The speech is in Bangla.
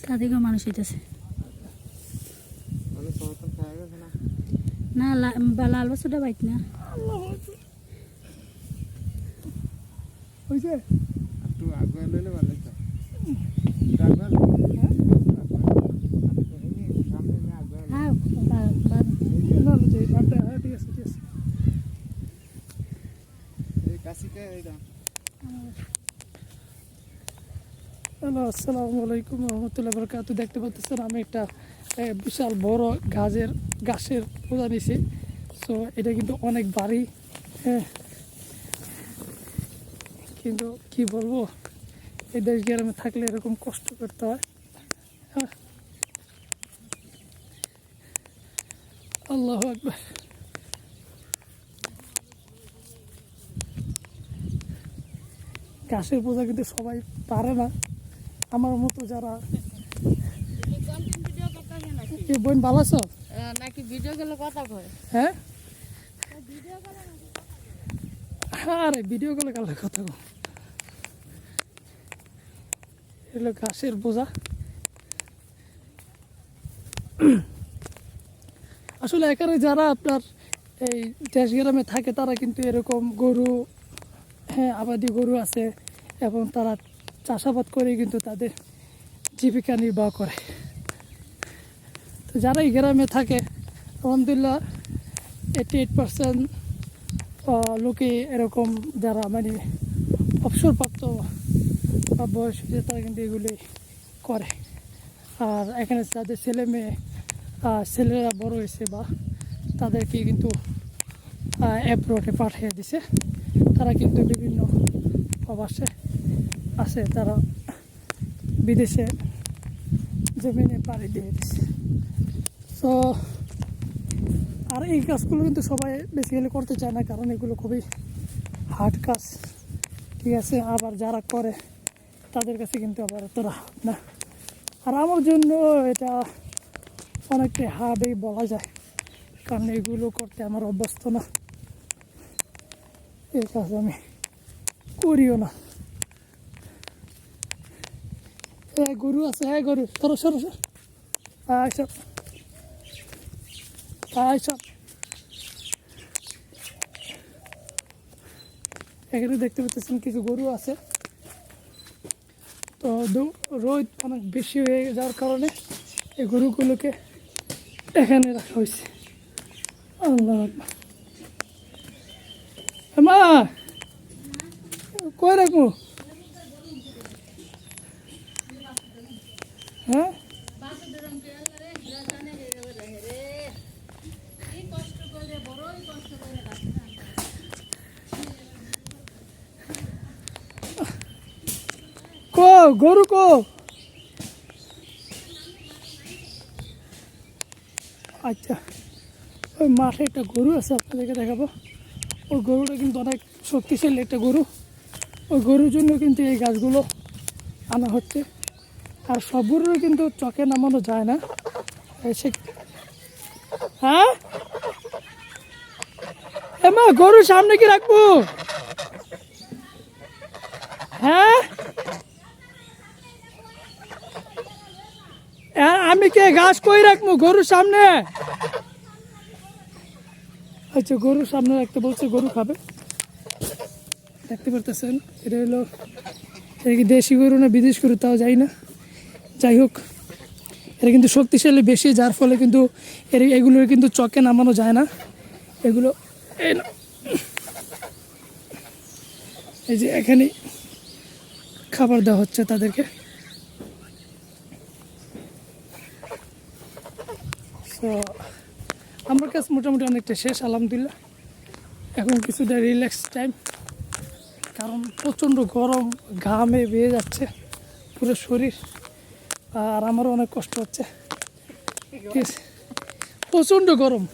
তাদেরকে মানুষ হইতেছে না লাল বাসুটা বাইক না হয়েছে একটু আগে লইলে ভালো হতো হ্যাঁ ঠিক আছে ঠিক আছে হ্যালো আসসালামু আলাইকুম রহমতুল্লাহ বরকাতুহু। দেখতে পাচ্ছেন আমি একটা বিশাল বড় গাছের পূজা নিছি। সো এটা কিন্তু অনেক ভারী, কিন্তু কি বলবো, এই দেশ গ্রামে থাকলে এরকম কষ্ট করতে হয়। আল্লাহু আকবার। গাছের পূজা কিন্তু সবাই পারে না, আমার মতো যারা। বোন ভালো আছো নাকি ভিডিও গেলে কথা কয়? হ্যাঁ আরে ভিডিও কলে কালে কথা কো। এগুলো ঘাসের বোঝা। আসলে এখানে যারা আপনার এই দেশ গ্রামে থাকে তারা কিন্তু এরকম গরু, আবাদি গরু আছে এবং তারা চাষাবাদ করে কিন্তু তাদের জীবিকা নির্বাহ করে। তো যারা এই গ্রামে থাকে আলহামদুলিল্লাহ 88% লোকে এরকম যারা মানে অবসরপ্রাপ্ত বা বয়স হয়েছে তারা কিন্তু এগুলি করে। আর এখানে তাদের ছেলেরা বড় হয়েছে বা তাদেরকে কিন্তু অ্যাব্রোডে পাঠিয়ে দিছে। তারা কিন্তু বিভিন্ন প্রবাসে আছে, তারা বিদেশে জমিনে পাড়ি দিয়ে দিছে। তো আর এই কাজগুলো কিন্তু সবাই বেসিক্যালি করতে চায় না, কারণ এগুলো খুবই হার্ড কাজ, ঠিক আছে। আবার যারা করে তাদের কাছে কিন্তু আবার এতটা হার্ড না। আর আমার জন্য এটা অনেকটাই হার্ডই বলা যায়, কারণ এগুলো করতে আমার অভ্যস্ত না, এই কাজ আমি করিও না। গরু আছে, হ্যাঁ গরু সরো সরো সর, সব সব এখানে দেখতে পাচ্ছেন কিছু গরু আছে। তো রোদ অনেক বেশি হয়ে যাওয়ার কারণে এই গরুগুলোকে এখানে রাখা হয়েছে। আল্লাহ মা কই রাখবো? হ্যাঁ কো গরু কো? আচ্ছা, ওই মাঠে একটা গরু আছে, আপনাদেরকে দেখাবো। ওই গরুটা কিন্তু অনেক শক্তিশালী একটা গরু। ওই গরুর জন্য কিন্তু এই গাছগুলো আনা হচ্ছে। আর সব গরুরও কিন্তু চকে নামানো যায় না। হ্যাঁ মা গরুর সামনে কি রাখবো? হ্যাঁ আমি কে ঘাস কই রাখবো গরুর সামনে? আচ্ছা, গরুর সামনে রাখতে বলছে, গরু খাবে। দেখতে পারতেছেন এটা হলো দেশি গরু না বিদেশ গরু তাও যাই না। যাই হোক, এটা কিন্তু শক্তিশালী বেশি, যার ফলে কিন্তু এগুলোর কিন্তু চকে নামানো যায় না। এগুলো এই যে এখানে খাবার দেওয়া হচ্ছে তাদেরকে। তো আমার কাছে মোটামুটি অনেকটা শেষ আলহামদুলিল্লাহ। এখন কিছুটা রিল্যাক্স টাইম, কারণ প্রচণ্ড গরম, ঘামে বেয়ে যাচ্ছে পুরো শরীর। আর আমারও অনেক কষ্ট হচ্ছে, ঠিক আছে, প্রচণ্ড গরম।